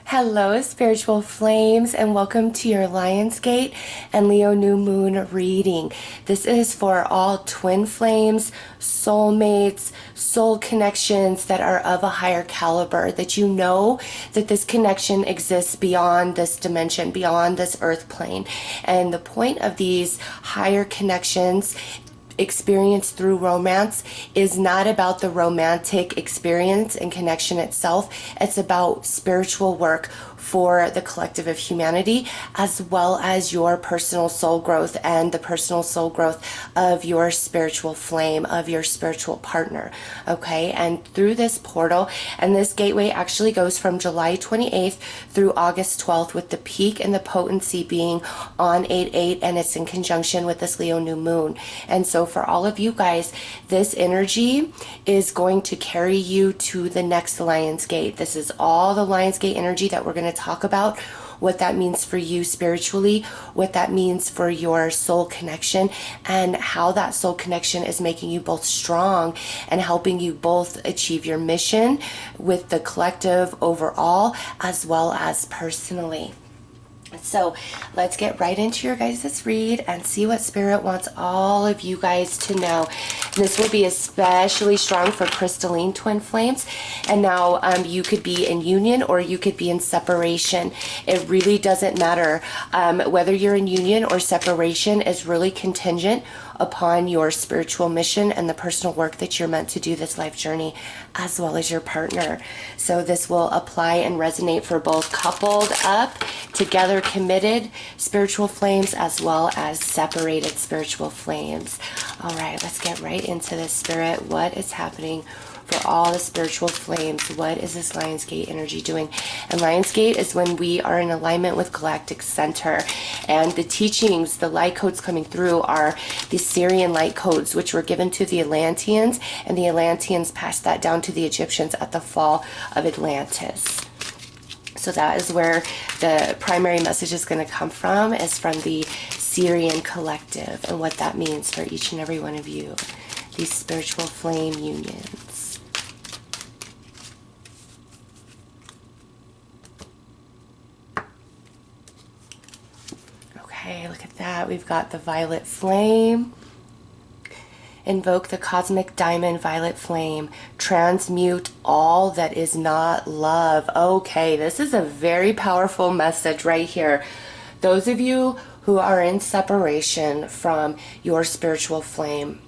Hello, spiritual flames, and welcome to your Lionsgate and Leo New Moon reading. This is for all twin flames, soulmates, soul connections that are of a higher caliber, that you know that this connection exists beyond this dimension, beyond this earth plane. And the point of these higher connections experience through romance is not about the romantic experience and connection itself. It's about spiritual work for the collective of humanity, as well as your personal soul growth and the personal soul growth of your spiritual flame, of your spiritual partner. Okay, and through this portal, and this gateway actually goes from July 28th through August 12th, with the peak and the potency being on 8/8, and it's in conjunction with this Leo new moon. And so for all of you guys, this energy is going to carry you to the next Lionsgate. This is all the Lionsgate energy that we're going to talk about, what that means for you spiritually, what that means for your soul connection, and how that soul connection is making you both strong and helping you both achieve your mission with the collective overall, as well as personally. So let's get right into your guys' read and see what Spirit wants all of you guys to know. This will be especially strong for crystalline twin flames. And now you could be in union or you could be in separation. It really doesn't matter. Whether you're in union or separation is really contingent upon your spiritual mission and the personal work that you're meant to do this life journey, as well as your partner. So this will apply and resonate for both coupled up, together committed spiritual flames, as well as separated spiritual flames. All right, let's get right into this, Spirit. What is happening for all the spiritual flames? What is this Lionsgate energy doing? And Lionsgate is when we are in alignment with galactic center, and the teachings, the light codes coming through are the Syrian light codes, which were given to the Atlanteans, and the Atlanteans passed that down to the Egyptians at the fall of Atlantis. So that is where the primary message is going to come from, is from the Syrian collective, and what that means for each and every one of you, these spiritual flame unions. Okay, look at that. We've got the violet flame. Invoke the cosmic diamond violet flame. Transmute all that is not love. Okay, this is a very powerful message right here. Those of you who are in separation from your spiritual flame,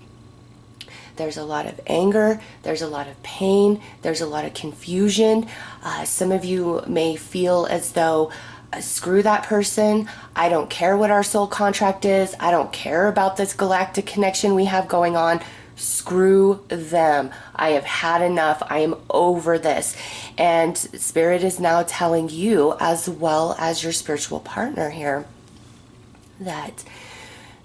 there's a lot of anger, there's a lot of pain, there's a lot of confusion. Some of you may feel as though, screw that person, I don't care what our soul contract is, I don't care about this galactic connection we have going on, screw them, I have had enough, I am over this. And Spirit is now telling you, as well as your spiritual partner here, that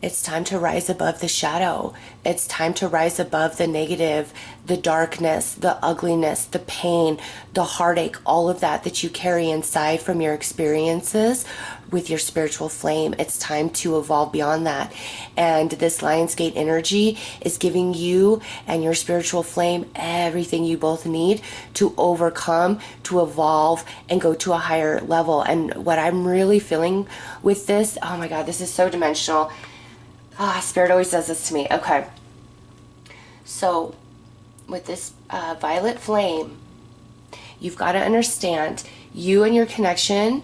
it's time to rise above the shadow. It's time to rise above the negative, the darkness, the ugliness, the pain, the heartache, all of that that you carry inside from your experiences with your spiritual flame. It's time to evolve beyond that. And this Lionsgate energy is giving you and your spiritual flame everything you both need to overcome, to evolve, and go to a higher level. And what I'm really feeling with this, oh my God, this is so dimensional. Spirit always does this to me. Okay. So with this violet flame, you've got to understand you and your connection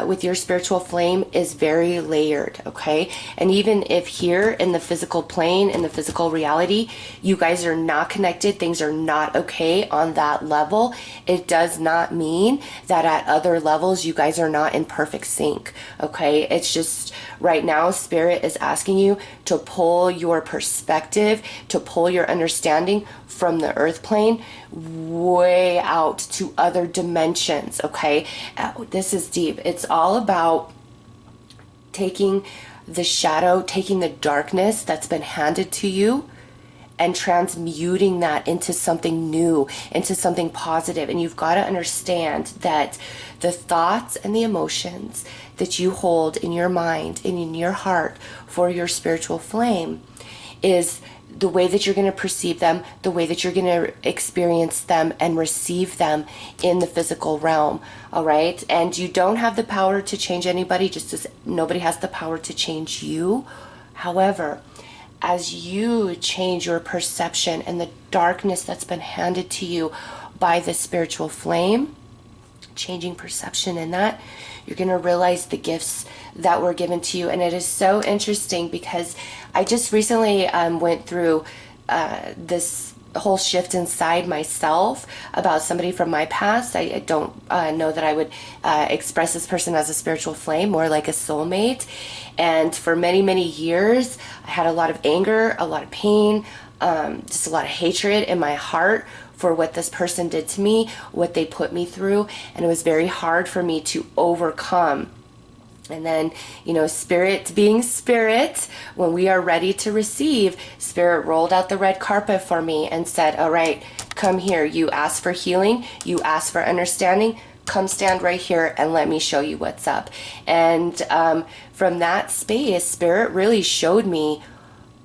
with your spiritual flame is very layered, okay? And even if here in the physical plane, in the physical reality, you guys are not connected, things are not okay on that level, it does not mean that at other levels you guys are not in perfect sync, okay? It's just right now Spirit is asking you to pull your perspective, to pull your understanding from the earth plane way out to other dimensions, okay? This is deep. It's all about taking the shadow, taking the darkness that's been handed to you, and transmuting that into something new, into something positive. And you've got to understand that the thoughts and the emotions that you hold in your mind and in your heart for your spiritual flame is the way that you're going to perceive them, the way that you're going to experience them and receive them in the physical realm. All right. And you don't have the power to change anybody, just as nobody has the power to change you. However, as you change your perception and the darkness that's been handed to you by the spiritual flame, changing perception in that, you're going to realize the gifts that were given to you. And it is so interesting because I just recently went through this whole shift inside myself about somebody from my past. I don't know that I would express this person as a spiritual flame, more like a soulmate. And for many, many years, I had a lot of anger, a lot of pain, just a lot of hatred in my heart for what this person did to me, what they put me through. And it was very hard for me to overcome. And then, you know, spirit being spirit, when we are ready to receive, spirit rolled out the red carpet for me and said, all right, come here. You asked for healing. You asked for understanding. Come stand right here and let me show you what's up. And from that space, spirit really showed me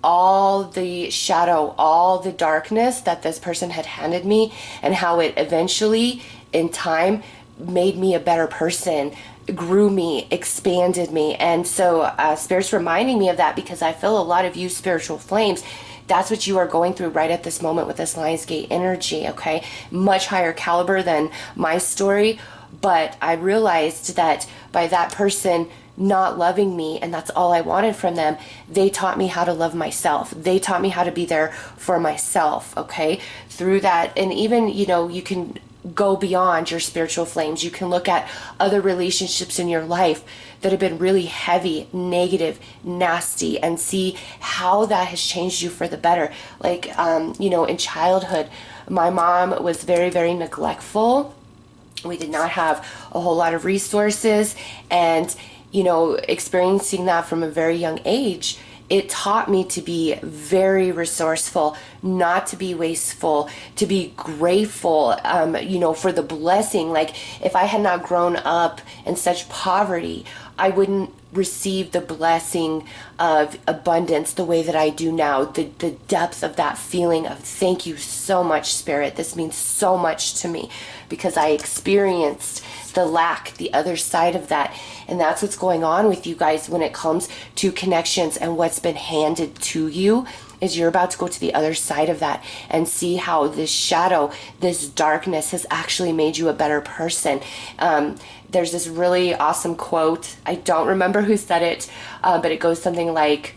all the shadow, all the darkness that this person had handed me, and how it eventually, in time, made me a better person, grew me, expanded me. And so Spirit's reminding me of that, because I feel a lot of you spiritual flames, that's what you are going through right at this moment with this Lionsgate energy, okay? Much higher caliber than my story, but I realized that by that person not loving me, and that's all I wanted from them, they taught me how to love myself. They taught me how to be there for myself, okay? Through that, and even, you know, you can go beyond your spiritual flames. You can look at other relationships in your life that have been really heavy, negative, nasty, and see how that has changed you for the better. Like, you know, in childhood, my mom was very, very neglectful. We did not have a whole lot of resources, and you know, experiencing that from a very young age, it taught me to be very resourceful, not to be wasteful, to be grateful, you know, for the blessing. Like, if I had not grown up in such poverty, I wouldn't receive the blessing of abundance the way that I do now. The depth of that feeling of thank you so much, Spirit. This means so much to me, because I experienced the lack, the other side of that. And that's what's going on with you guys when it comes to connections and what's been handed to you, is you're about to go to the other side of that and see how this shadow, this darkness has actually made you a better person. There's this really awesome quote. I don't remember who said it, but it goes something like,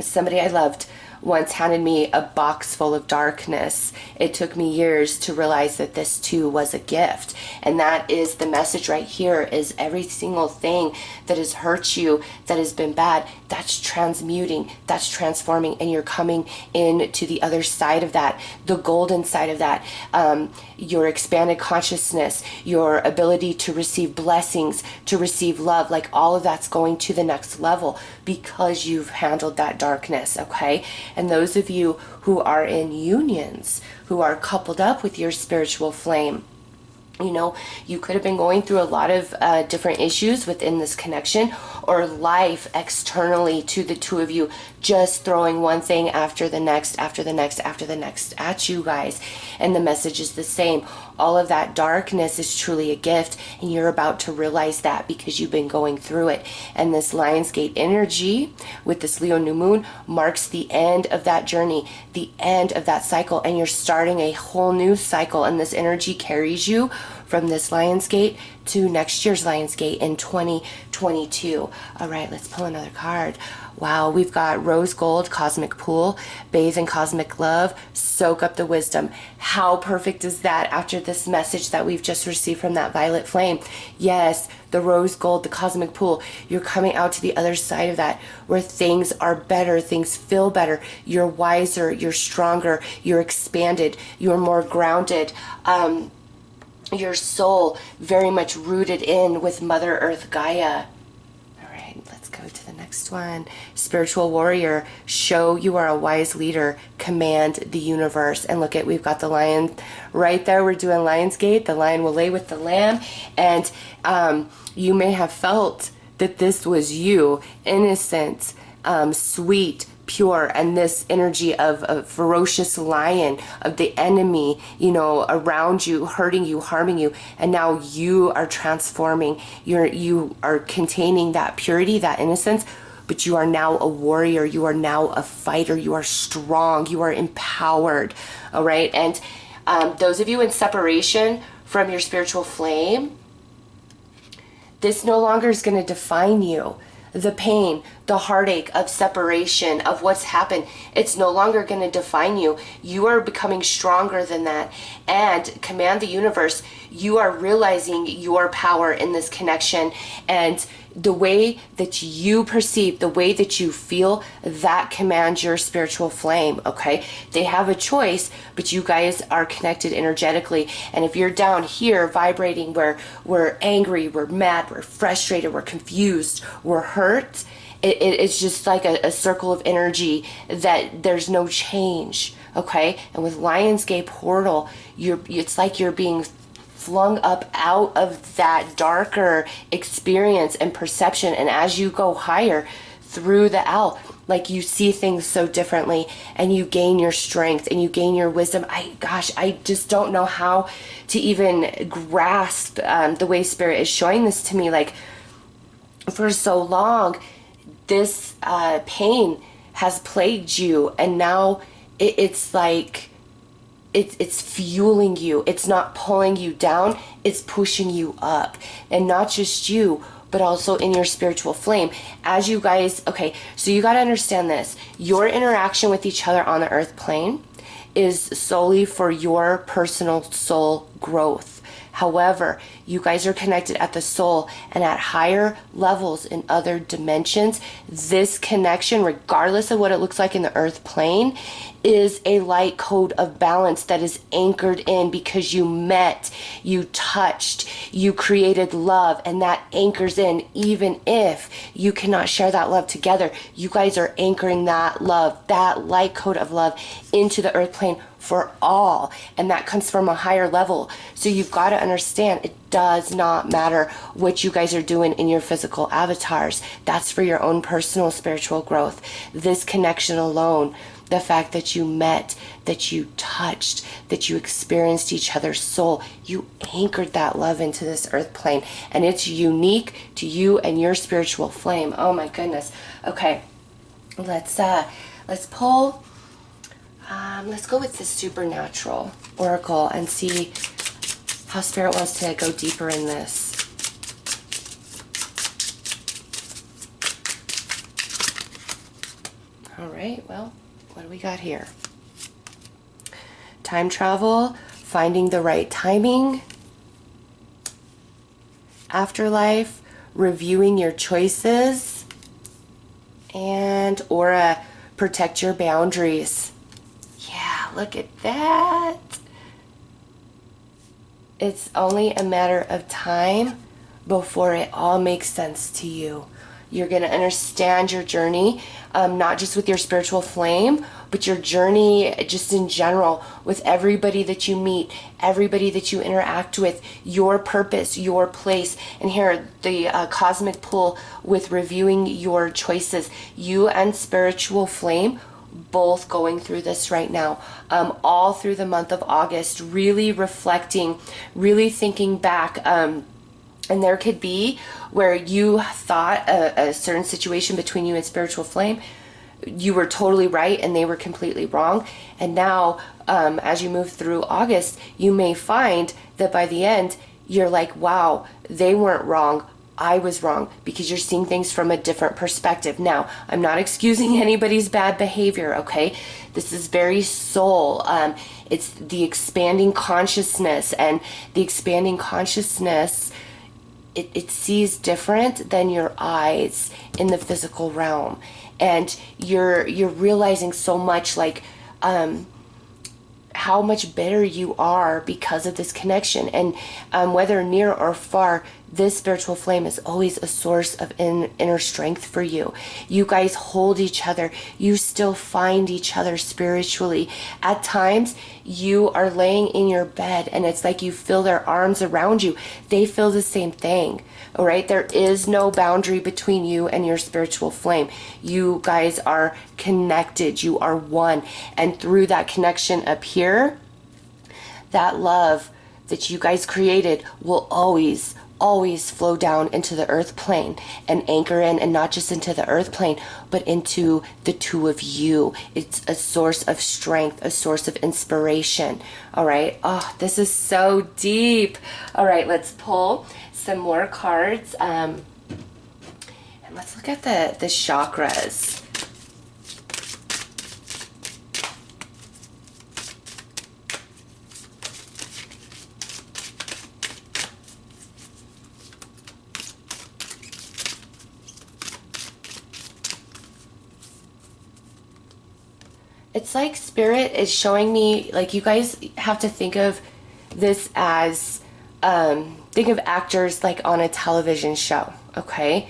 somebody I loved once handed me a box full of darkness. It took me years to realize that this too was a gift. And that is the message right here, is every single thing that has hurt you, that has been bad, that's transmuting, that's transforming, and you're coming into the other side of that, the golden side of that, your expanded consciousness, your ability to receive blessings, to receive love, like all of that's going to the next level because you've handled that darkness, okay? And those of you who are in unions, who are coupled up with your spiritual flame, you know, you could have been going through a lot of different issues within this connection, or life externally to the two of you, just throwing one thing after the next, after the next, after the next at you guys. And the message is the same. All of that darkness is truly a gift, and you're about to realize that because you've been going through it. And this Lionsgate energy with this Leo new moon marks the end of that journey, the end of that cycle, and you're starting a whole new cycle. And this energy carries you from this Lionsgate to next year's Lionsgate in 2022. All right, let's pull another card. Wow, we've got rose gold, cosmic pool, bathe in cosmic love, soak up the wisdom. How perfect is that after this message that we've just received from that violet flame? Yes, the rose gold, the cosmic pool. You're coming out to the other side of that, where things are better, things feel better. You're wiser, you're stronger, you're expanded, you're more grounded. Your soul very much rooted in with Mother Earth Gaia. All right, let's go to the next one. Spiritual warrior, show you are a wise leader, command the universe. And look at, we've got the lion right there. We're doing Lionsgate. The lion will lay with the lamb. And you may have felt that this was you, innocent, sweet, pure, and this energy of a ferocious lion, of the enemy, you know, around you, hurting you, harming you, and now you are transforming. You are containing that purity, that innocence, but you are now a warrior. You are now a fighter. You are strong. You are empowered. All right. And those of you in separation from your spiritual flame, this no longer is going to define you. The pain, the heartache of separation, of what's happened, it's no longer going to define you. You are becoming stronger than that. And command the universe, you are realizing your power in this connection, and the way that you perceive, the way that you feel, that commands your spiritual flame, okay? They have a choice, but you guys are connected energetically. And if you're down here vibrating where we're angry, we're mad, we're frustrated, we're confused, we're hurt, it's just like a circle of energy that there's no change, okay? And with Lionsgate portal, it's like you're being flung up out of that darker experience and perception, and as you go higher through the L, like you see things so differently, and you gain your strength and you gain your wisdom. I just don't know how to even grasp the way Spirit is showing this to me. Like, for so long, this pain has plagued you, and now it's like it's fueling you. It's not pulling you down, it's pushing you up. And not just you, but also in your spiritual flame. As you guys, okay, so you got to understand this. Your interaction with each other on the earth plane is solely for your personal soul growth. However, you guys are connected at the soul and at higher levels in other dimensions. This connection, regardless of what it looks like in the earth plane, is a light code of balance that is anchored in because you met, you touched, you created love, and that anchors in. Even if you cannot share that love together, you guys are anchoring that love, that light code of love, into the earth plane for all, and that comes from a higher level. So you've got to understand, it does not matter what you guys are doing in your physical avatars. That's for your own personal spiritual growth. This connection alone, the fact that you met, that you touched, that you experienced each other's soul, you anchored that love into this earth plane, and it's unique to you and your spiritual flame. Oh my goodness. Okay, let's pull. Let's go with the supernatural oracle and see how Spirit wants to go deeper in this. All right, well, what do we got here? Time travel, finding the right timing, afterlife, reviewing your choices, and aura, protect your boundaries. Yeah, look at that. It's only a matter of time before it all makes sense to you. You're going to understand your journey, not just with your spiritual flame, but your journey just in general with everybody that you meet, everybody that you interact with, your purpose, your place. And here, the cosmic pull with reviewing your choices. You and spiritual flame both going through this right now, all through the month of August, really reflecting, really thinking back. And there could be where you thought a certain situation between you and spiritual flame, you were totally right and they were completely wrong. And now, as you move through August, you may find that by the end, you're like, wow, they weren't wrong, I was wrong, because you're seeing things from a different perspective. Now, I'm not excusing anybody's bad behavior, okay? This is very soul. It's the expanding consciousness, and the expanding consciousness, it sees different than your eyes in the physical realm. And you're realizing so much, like, how much better you are because of this connection. And whether near or far, this spiritual flame is always a source of inner strength for you. You guys hold each other. You still find each other spiritually. At times, you are laying in your bed and it's like you feel their arms around you. They feel the same thing. All right, there is no boundary between you and your spiritual flame. You guys are connected. You are one. And through that connection up here, that love that you guys created will always flow down into the earth plane and anchor in, and not just into the earth plane, but into the two of you. It's a source of strength, a source of inspiration. All right. Oh, this is so deep. All right, let's pull some more cards. And let's look at the chakras. It's like Spirit is showing me, like, you guys have to think of this as, think of actors like on a television show, okay?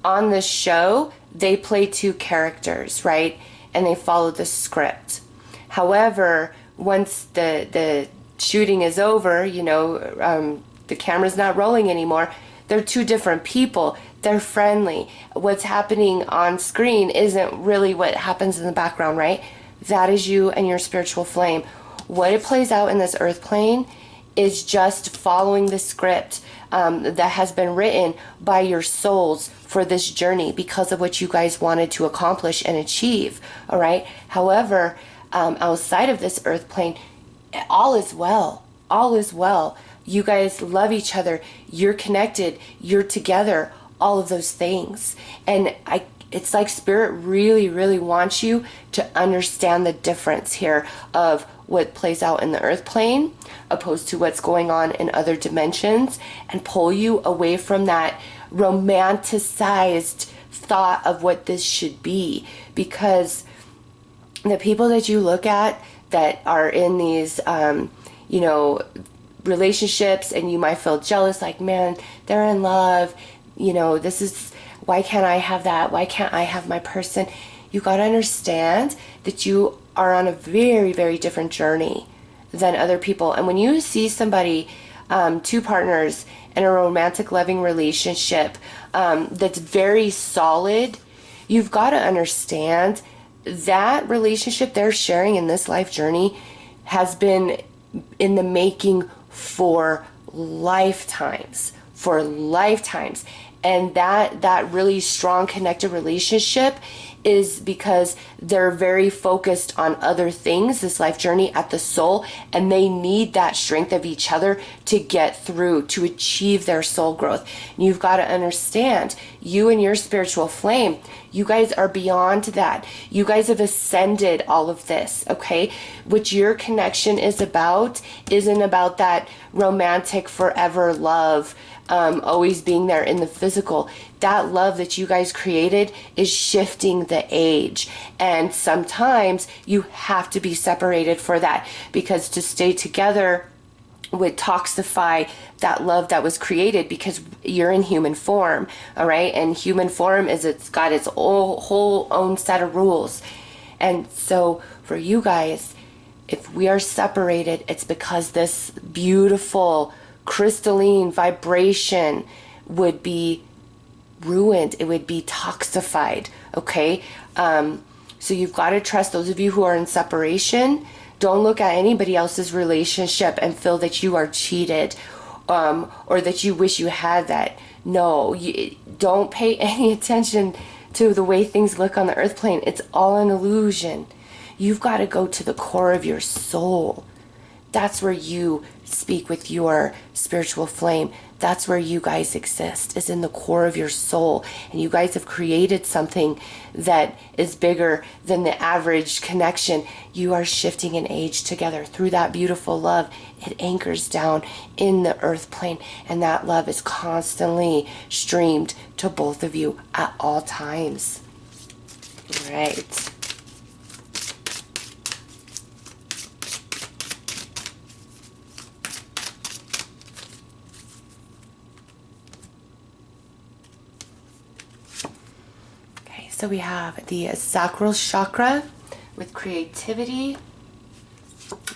On the show, they play two characters, right? And they follow the script. However, once the shooting is over, you know, the camera's not rolling anymore, they're two different people. They're friendly. What's happening on screen isn't really what happens in the background, right? That is you and your spiritual flame. What it plays out in this earth plane is just following the script that has been written by your souls for this journey because of what you guys wanted to accomplish and achieve. All right. However, outside of this earth plane, all is well. All is well. You guys love each other. You're connected. You're together. All of those things. And it's like Spirit really, really wants you to understand the difference here of what plays out in the earth plane opposed to what's going on in other dimensions, and pull you away from that romanticized thought of what this should be. Because the people that you look at that are in these, you know, relationships, and you might feel jealous, like, man, they're in love, you know, this is, why can't I have that? Why can't I have my person? You got to understand that you are on a very, very different journey than other people. And when you see somebody, two partners in a romantic loving relationship that's very solid, you've got to understand that relationship they're sharing in this life journey has been in the making for lifetimes. And that really strong connected relationship is because they're very focused on other things, this life journey at the soul, and they need that strength of each other to get through, to achieve their soul growth. And you've got to understand, you and your spiritual flame, you guys are beyond that. You guys have ascended all of this, okay? What your connection is about isn't about that romantic forever love, always being there in the physical. That love that you guys created is shifting the age. And sometimes you have to be separated for that, because to stay together would toxify that love that was created, because you're in human form, all right? And human form it's got its whole own set of rules. And so for you guys, if we are separated, it's because this beautiful crystalline vibration would be ruined. It would be toxified, okay? So you've got to trust. Those of you who are in separation, don't look at anybody else's relationship and feel that you are cheated, or that you wish you had that. No, don't pay any attention to the way things look on the earth plane. It's all an illusion. You've got to go to the core of your soul. That's where you speak with your spiritual flame. That's where you guys exist, is in the core of your soul. And you guys have created something that is bigger than the average connection. You are shifting an age together through that beautiful love. It anchors down in the earth plane, and that love is constantly streamed to both of you at all times. Right. So we have the sacral chakra with creativity,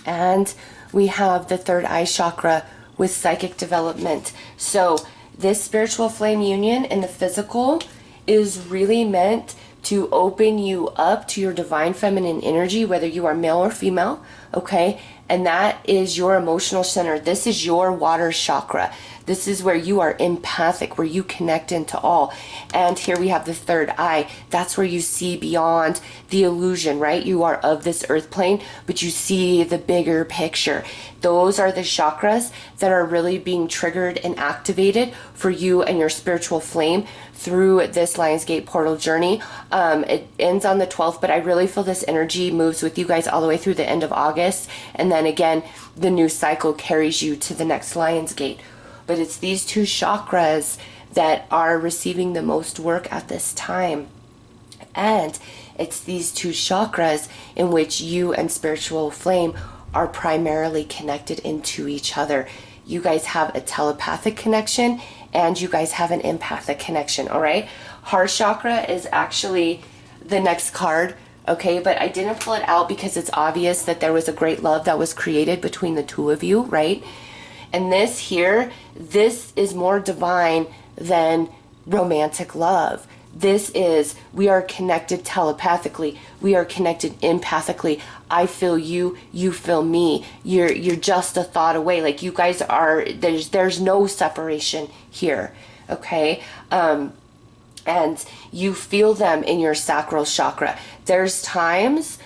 And we have the third eye chakra with psychic development. So this spiritual flame union in the physical is really meant to open you up to your divine feminine energy, whether you are male or female, okay? And that is your emotional center. This is your water chakra. This is where you are empathic, where you connect into all. And here we have the third eye. That's where you see beyond the illusion, right? You are of this earth plane, but you see the bigger picture. Those are the chakras that are really being triggered and activated for you and your spiritual flame through this Lionsgate portal journey. It ends on the 12th, but I really feel this energy moves with you guys all the way through the end of August. And then again, the new cycle carries you to the next Lionsgate. But it's these two chakras that are receiving the most work at this time. And it's these two chakras in which you and spiritual flame are primarily connected into each other. You guys have a telepathic connection and you guys have an empathic connection, all right? Heart chakra is actually the next card, okay? But I didn't pull it out because it's obvious that there was a great love that was created between the two of you, right? And this here, this is more divine than romantic love. This is, we are connected telepathically. We are connected empathically. I feel you, you feel me. You're just a thought away. Like you guys are, there's no separation here, okay? And you feel them in your sacral chakra. There's times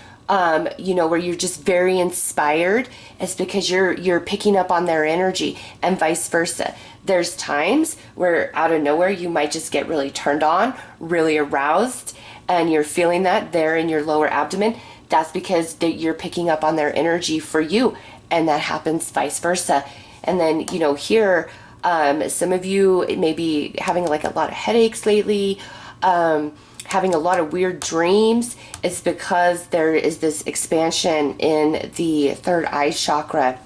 you know, where you're just very inspired. It's because you're picking up on their energy, and vice versa. There's times where out of nowhere you might just get really turned on, really aroused, and you're feeling that there in your lower abdomen. That's because you're picking up on their energy for you, and that happens vice versa. And then, you know, here, some of you may be having like a lot of headaches lately, having a lot of weird dreams. Is because there is this expansion in the third eye chakra.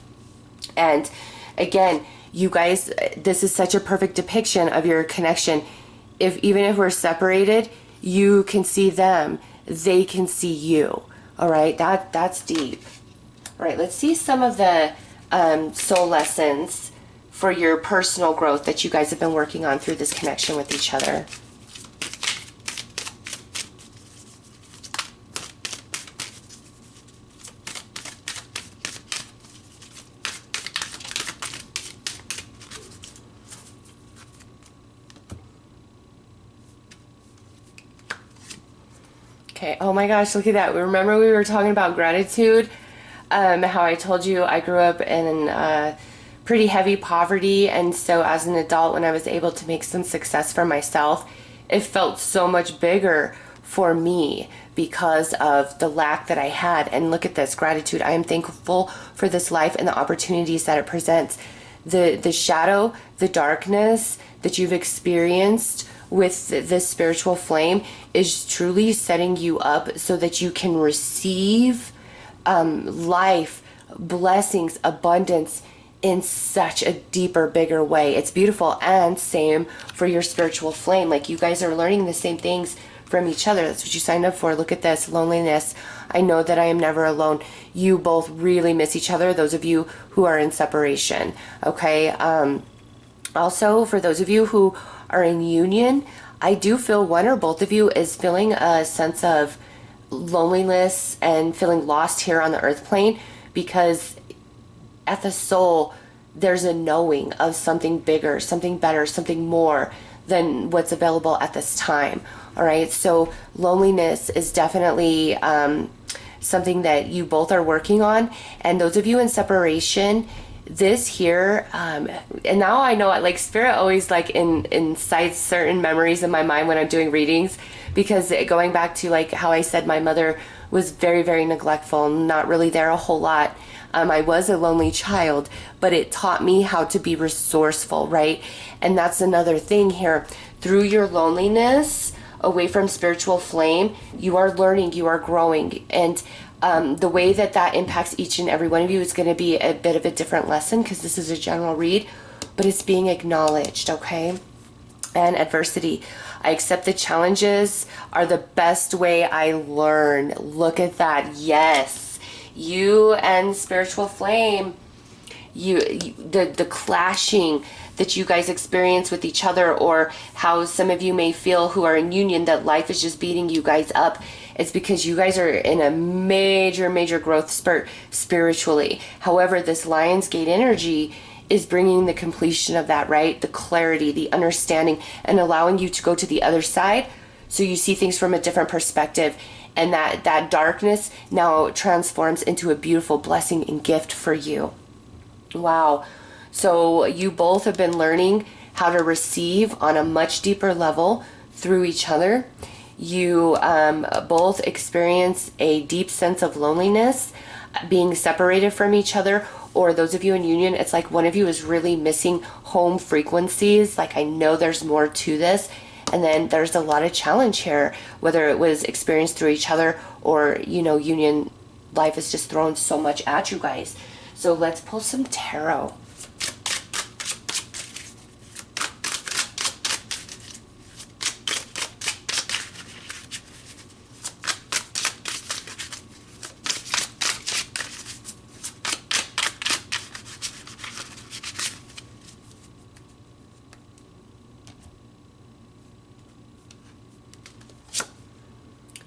And again, you guys, this is such a perfect depiction of your connection. Even if we're separated, you can see them, they can see you. All right, that's deep. All right, let's see some of the soul lessons for your personal growth that you guys have been working on through this connection with each other. Okay, oh my gosh, look at that. Remember we were talking about gratitude? How I told you I grew up in pretty heavy poverty, and so as an adult, when I was able to make some success for myself, it felt so much bigger for me because of the lack that I had. And look at this, gratitude. I am thankful for this life and the opportunities that it presents. The shadow, the darkness that you've experienced with this spiritual flame is truly setting you up so that you can receive life, blessings, abundance in such a deeper, bigger way. It's beautiful. And same for your spiritual flame. Like you guys are learning the same things from each other. That's what you signed up for. Look at this, loneliness. I know that I am never alone. You both really miss each other, those of you who are in separation, okay? Also, for those of you who are in union, I do feel one or both of you is feeling a sense of loneliness and feeling lost here on the earth plane, because at the soul, there's a knowing of something bigger, something better, something more than what's available at this time. All right, so loneliness is definitely something that you both are working on. And those of you in separation, this here, and now I know, like, Spirit always like incites certain memories in my mind when I'm doing readings, because going back to like how I said my mother was very, very neglectful, not really there a whole lot. I was a lonely child, but it taught me how to be resourceful, right? And that's another thing here. Through your loneliness, away from spiritual flame, you are learning, you are growing. And the way that that impacts each and every one of you is going to be a bit of a different lesson, because this is a general read, but it's being acknowledged, okay? And adversity. I accept the challenges are the best way I learn. Look at that. Yes. You and spiritual flame, the clashing that you guys experience with each other, or how some of you may feel who are in union that life is just beating you guys up, it's because you guys are in a major growth spurt spiritually. However, this Lionsgate energy is bringing the completion of that, right? The clarity, the understanding, and allowing you to go to the other side so you see things from a different perspective. And that darkness now transforms into a beautiful blessing and gift for you. Wow. So you both have been learning how to receive on a much deeper level through each other. You both experience a deep sense of loneliness, being separated from each other, or those of you in union, it's like one of you is really missing home frequencies. Like, I know there's more to this. And then there's a lot of challenge here, whether it was experienced through each other or, union life is just throwing so much at you guys. So let's pull some tarot.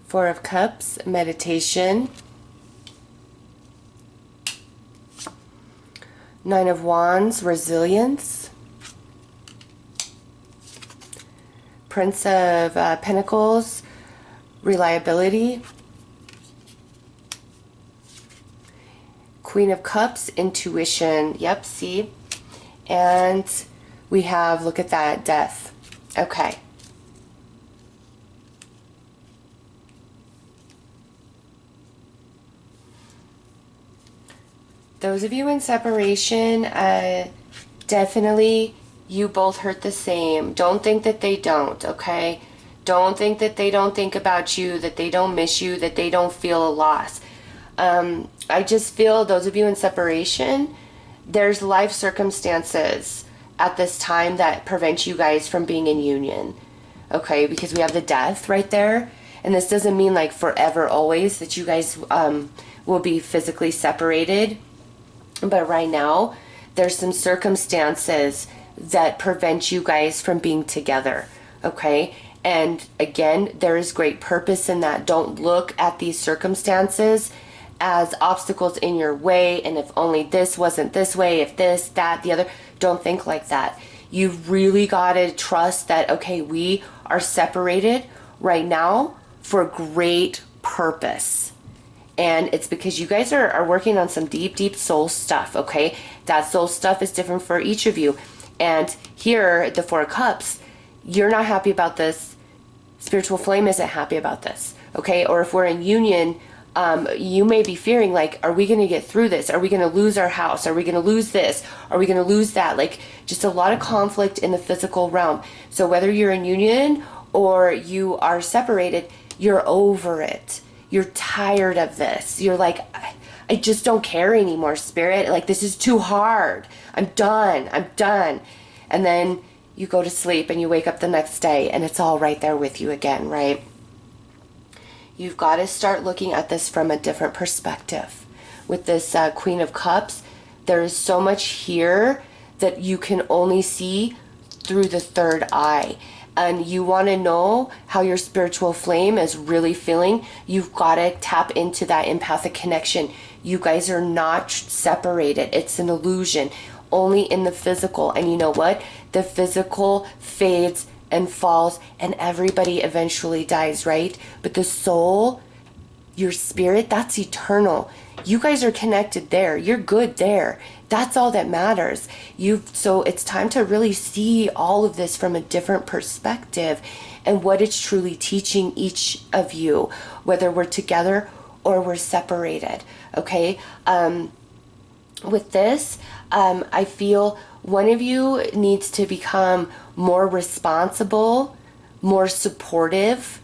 Four of Cups, meditation. Nine of Wands, resilience. Prince of Pentacles, reliability. Queen of Cups, intuition. Yep, see? And we have, look at that, death. Okay. Those of you in separation, definitely you both hurt the same. Don't think that they don't, okay? Don't think that they don't think about you, that they don't miss you, that they don't feel a loss. I just feel those of you in separation, there's life circumstances at this time that prevent you guys from being in union, okay? Because we have the death right there. And this doesn't mean like forever, always, that you guys will be physically separated. But right now, there's some circumstances that prevent you guys from being together, okay? And again, there is great purpose in that. Don't look at these circumstances as obstacles in your way, and if only this wasn't this way, if this, that, the other. Don't think like that. You've really got to trust that, okay, we are separated right now for great purpose. And it's because you guys are working on some deep soul stuff, okay? That soul stuff is different for each of you. And here, the Four of Cups, you're not happy about this. Spiritual flame isn't happy about this, okay? Or if we're in union, you may be fearing, like, are we going to get through this? Are we going to lose our house? Are we going to lose this? Are we going to lose that? Like, just a lot of conflict in the physical realm. So whether you're in union or you are separated, you're over it. You're tired of this. You're like, I just don't care anymore, Spirit. Like, this is too hard. I'm done. And then you go to sleep and you wake up the next day and it's all right there with you again, right? You've got to start looking at this from a different perspective. With this Queen of Cups, there is so much here that you can only see through the third eye. And you want to know how your spiritual flame is really feeling, you've got to tap into that empathic connection. You guys are not separated. It's an illusion, only in the physical. And you know what? The physical fades and falls, and everybody eventually dies, right? But the soul, your spirit, that's eternal. You guys are connected there. You're good there. That's all that matters. So it's time to really see all of this from a different perspective and what it's truly teaching each of you, whether we're together or we're separated, okay? With this, I feel one of you needs to become more responsible, more supportive,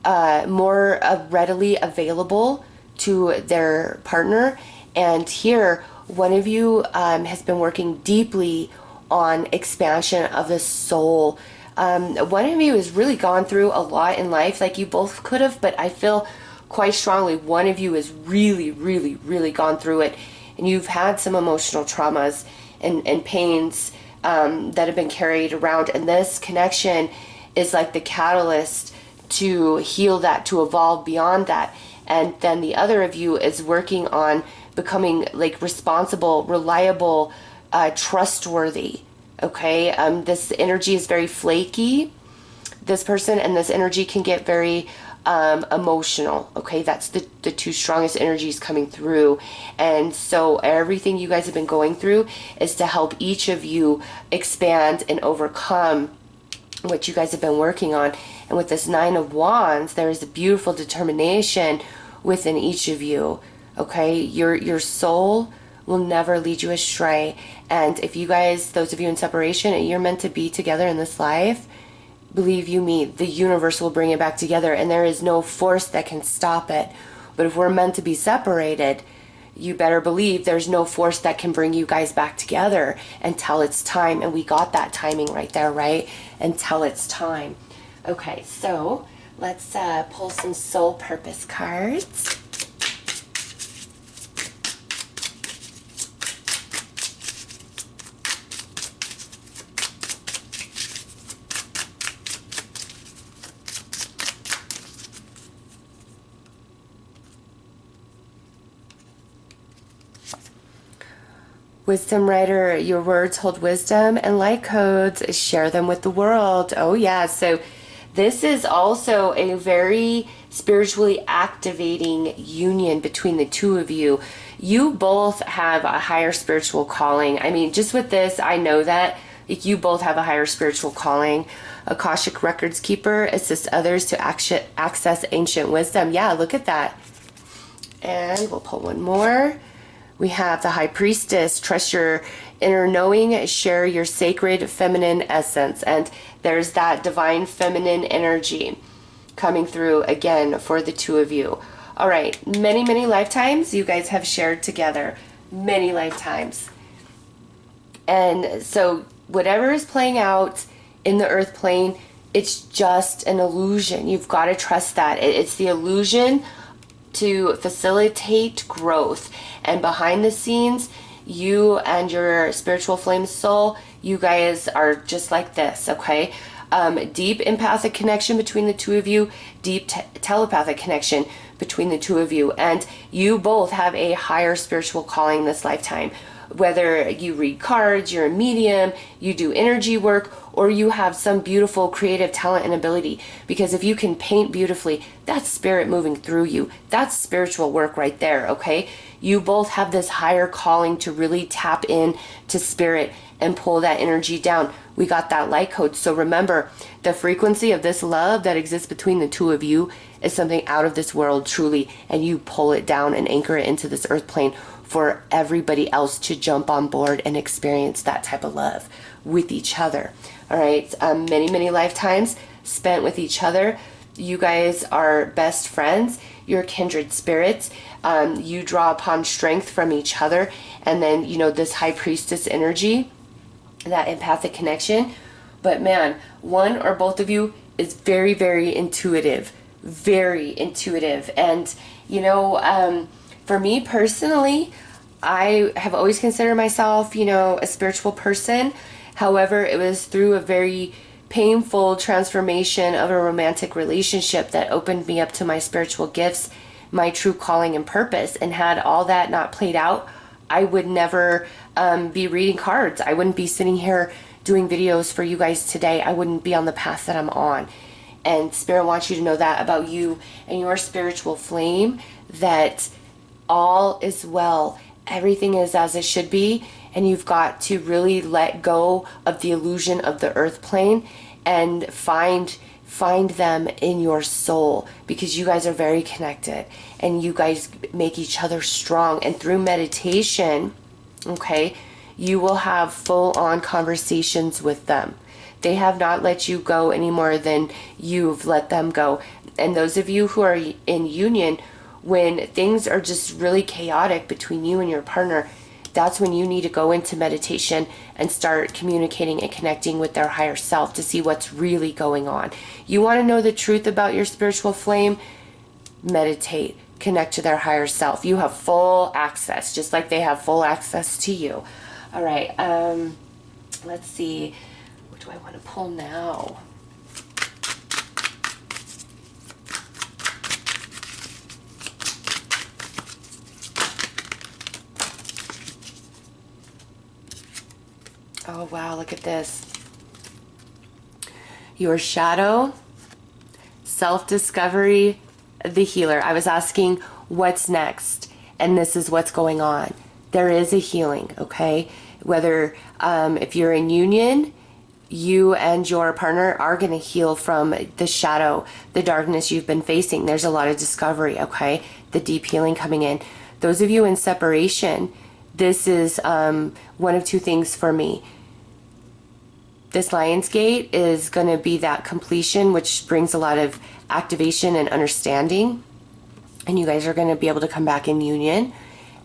more readily available to their partner. And here, one of you has been working deeply on expansion of the soul. One of you has really gone through a lot in life, like you both could have, but I feel quite strongly, one of you has really gone through it, and you've had some emotional traumas and pains that have been carried around, and this connection is like the catalyst to heal that, to evolve beyond that. And then the other of you is working on becoming like responsible, reliable, trustworthy. Okay, this energy is very flaky, this person, and this energy can get very emotional. Okay, that's the two strongest energies coming through. And so everything you guys have been going through is to help each of you expand and overcome what you guys have been working on. And with this Nine of Wands, there is a beautiful determination within each of you. Okay, your soul will never lead you astray. And if you guys, those of you in separation, you're meant to be together in this life, believe you me, the universe will bring it back together, and there is no force that can stop it. But if we're meant to be separated, you better believe there's no force that can bring you guys back together until it's time. And we got that timing right there, right? Until it's time. Okay, so let's pull some soul purpose cards. Wisdom writer, your words hold wisdom, and light codes, share them with the world. Oh yeah, so this is also a very spiritually activating union between the two of you. You both have a higher spiritual calling. I mean, just with this, I know that you both have a higher spiritual calling. Akashic Records Keeper assists others to access ancient wisdom. Yeah, look at that. And we'll pull one more. We have the High Priestess, trust your inner knowing, share your sacred feminine essence. And there's that divine feminine energy coming through again for the two of you. All right, many lifetimes you guys have shared together. Many lifetimes. And so whatever is playing out in the earth plane, it's just an illusion. You've got to trust that. It's the illusion to facilitate growth. And behind the scenes, you and your spiritual flame soul, you guys are just like this, okay? Deep empathic connection between the two of you, deep telepathic connection between the two of you, and you both have a higher spiritual calling this lifetime. Whether you read cards, you're a medium, you do energy work, or you have some beautiful creative talent and ability. Because if you can paint beautifully, that's spirit moving through you. That's spiritual work right there, okay? You both have this higher calling to really tap in to spirit and pull that energy down. We got that light code. So remember, the frequency of this love that exists between the two of you is something out of this world, truly. And you pull it down and anchor it into this earth plane for everybody else to jump on board and experience that type of love with each other. All right, many lifetimes spent with each other. You guys are best friends. You're kindred spirits. You draw upon strength from each other. And then, you know, this high priestess energy, that empathic connection. But man, one or both of you is very intuitive. Very intuitive. And, you know, for me personally, I have always considered myself, you know, a spiritual person. However, it was through a very painful transformation of a romantic relationship that opened me up to my spiritual gifts, my true calling and purpose. And had all that not played out, I would never be reading cards. I wouldn't be sitting here doing videos for you guys today. I wouldn't be on the path that I'm on. And Spirit wants you to know that about you and your spiritual flame, that all is well. Everything is as it should be. And you've got to really let go of the illusion of the earth plane and find them in your soul, because you guys are very connected and you guys make each other strong. And through meditation, okay, you will have full-on conversations with them. They have not let you go any more than you've let them go. And those of you who are in union, when things are just really chaotic between you and your partner, that's when you need to go into meditation and start communicating and connecting with their higher self to see what's really going on. You want to know the truth about your spiritual flame? meditate, connect to their higher self. You have full access, just like they have full access to you. All right, let's see. What do I want to pull now? Oh, wow, look at this. Your shadow, self-discovery, the healer. I was asking what's next, and this is what's going on. There is a healing, okay? Whether if you're in union, you and your partner are going to heal from the shadow, the darkness you've been facing. There's a lot of discovery, okay? The deep healing coming in. Those of you in separation, this is one of two things for me. This Lionsgate is going to be that completion, which brings a lot of activation and understanding. And you guys are going to be able to come back in union.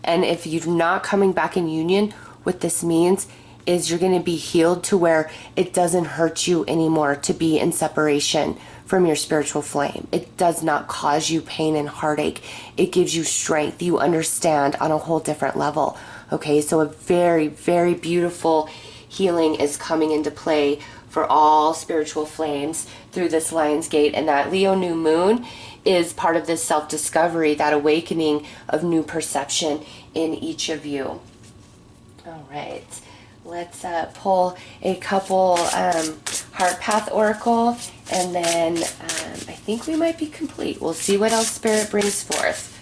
And if you're not coming back in union, what this means is you're going to be healed to where it doesn't hurt you anymore to be in separation from your spiritual flame. It does not cause you pain and heartache. It gives you strength. You understand on a whole different level. Okay, so a very, very beautiful healing is coming into play for all spiritual flames through this Lionsgate, and that Leo new moon is part of this self-discovery, that awakening of new perception in each of you. All right, let's pull a couple heart path oracle, and then I think we might be complete. We'll see what else Spirit brings forth.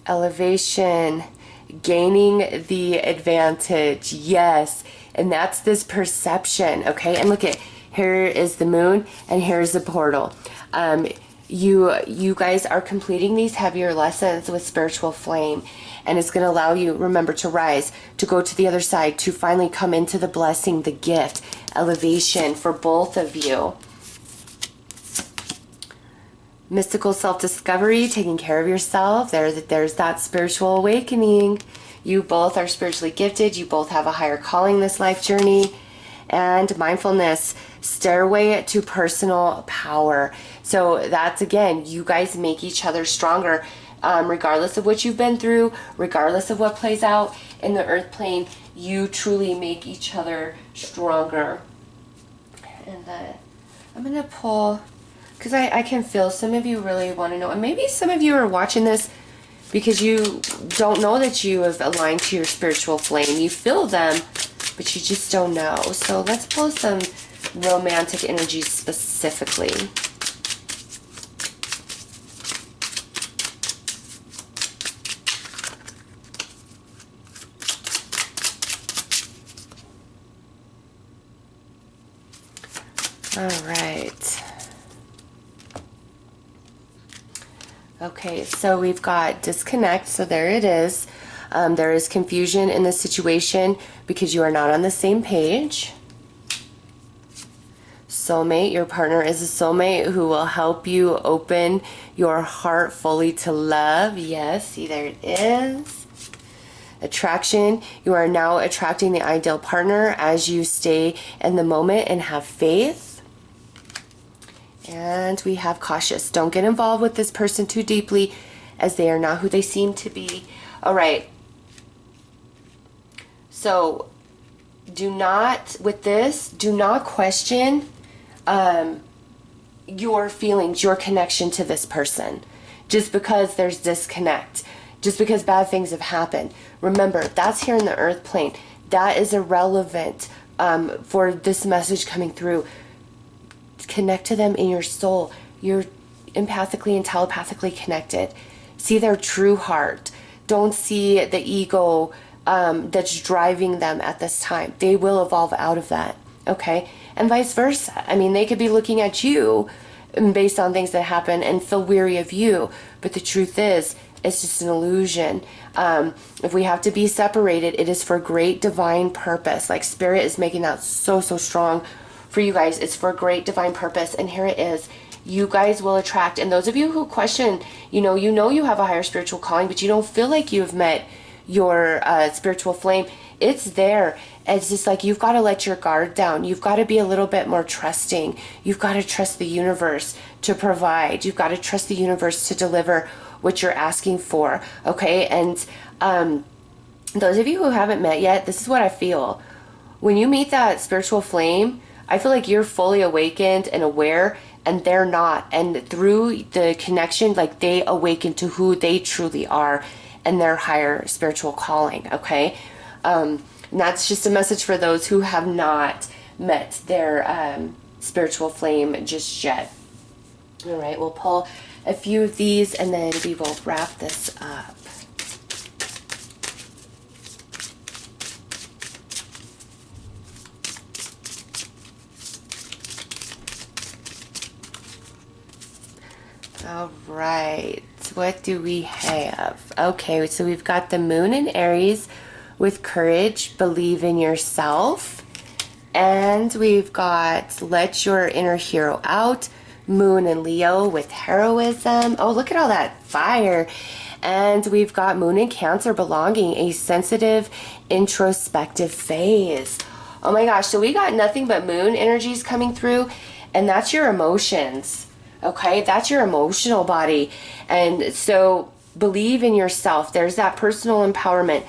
Elevation, gaining the advantage. Yes, and that's this perception. Okay, and look at, here is the moon and here's the portal. You guys are completing these heavier lessons with spiritual flame, and it's going to allow you, remember, to rise, to go to the other side, to finally come into the blessing, the gift, elevation for both of you. Mystical self-discovery, taking care of yourself. There's that spiritual awakening. You both are spiritually gifted. You both have a higher calling this life journey. And mindfulness, stairway to personal power. So that's, again, you guys make each other stronger, regardless of what you've been through, regardless of what plays out in the earth plane. You truly make each other stronger. And I'm going to pull, because I can feel some of you really want to know, and maybe some of you are watching this because you don't know that you have aligned to your spiritual flame. You feel them, but you just don't know. So let's pull some romantic energies specifically. All right. Okay, so we've got disconnect, so there it is. There is confusion in the situation because you are not on the same page. Soulmate, your partner is a soulmate who will help you open your heart fully to love. Yes, see, there it is. Attraction, you are now attracting the ideal partner as you stay in the moment and have faith. And we have cautious. Don't get involved with this person too deeply, as they are not who they seem to be. All right. So do not, with this, do not question your feelings, your connection to this person. Just because there's disconnect, just because bad things have happened. Remember, that's here in the earth plane. That is irrelevant for this message coming through. Connect to them in your soul. You're empathically and telepathically connected. See their true heart. Don't see the ego that's driving them at this time. They will evolve out of that. Okay? And vice versa. I mean, they could be looking at you based on things that happen and feel weary of you. But the truth is, it's just an illusion. If we have to be separated, it is for great divine purpose. Like Spirit is making that so strong for you guys. It's for a great divine purpose, and here it is. you guys will attract. And those of you who question, you know you have a higher spiritual calling, but you don't feel like you've met your spiritual flame. It's there. It's just like, you've got to let your guard down. You've got to be a little bit more trusting. You've got to trust the universe to provide. You've got to trust the universe to deliver what you're asking for. Okay. And those of you who haven't met yet, this is what I feel. When you meet that spiritual flame, I feel like you're fully awakened and aware, and they're not. And through the connection, like, they awaken to who they truly are and their higher spiritual calling. Okay. And that's just a message for those who have not met their spiritual flame just yet. All right, we'll pull a few of these and then we will wrap this up. All right, what do we have? Okay, so we've got the moon in Aries with courage, believe in yourself. And we've got let your inner hero out, moon in Leo with heroism. Oh, look at all that fire. And we've got moon in Cancer, belonging, a sensitive, introspective phase. Oh my gosh, so we got nothing but moon energies coming through, and that's your emotions. Okay, that's your emotional body. And so believe in yourself. There's that personal empowerment.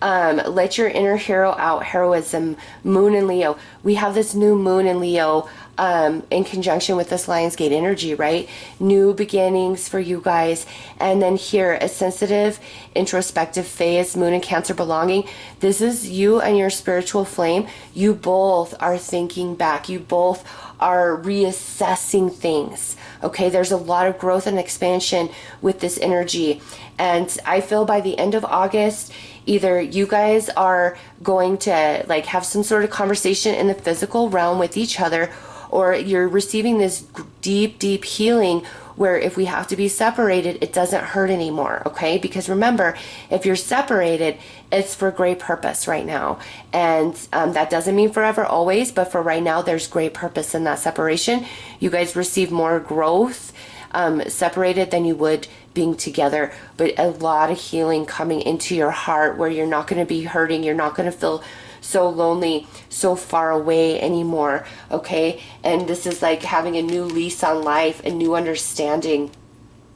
Let your inner hero out, heroism, moon in Leo. We have this new moon in Leo in conjunction with this Lionsgate energy, right? New beginnings for you guys. And then here, a sensitive, introspective phase, moon in Cancer, belonging. This is you and your spiritual flame. You both are thinking back. You both are reassessing things. Okay, there's a lot of growth and expansion with this energy. And I feel by the end of August, either you guys are going to like have some sort of conversation in the physical realm with each other, or you're receiving this deep, deep healing where if we have to be separated, it doesn't hurt anymore, okay? Because remember, if you're separated, it's for great purpose right now. And that doesn't mean forever, always, but for right now, there's great purpose in that separation. You guys receive more growth separated than you would being together, but a lot of healing coming into your heart where you're not going to be hurting. You're not going to feel so lonely, so far away anymore, okay? And this is like having a new lease on life, a new understanding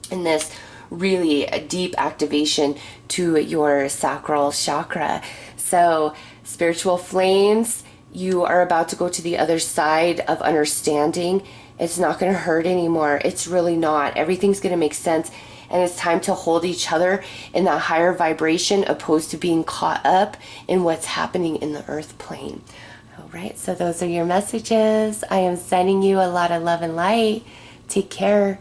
in this really deep activation to your sacral chakra. So spiritual flames, you are about to go to the other side of understanding. It's not going to hurt anymore. It's really not. Everything's going to make sense. And it's time to hold each other in that higher vibration, opposed to being caught up in what's happening in the earth plane. All right, so those are your messages. I am sending you a lot of love and light. Take care.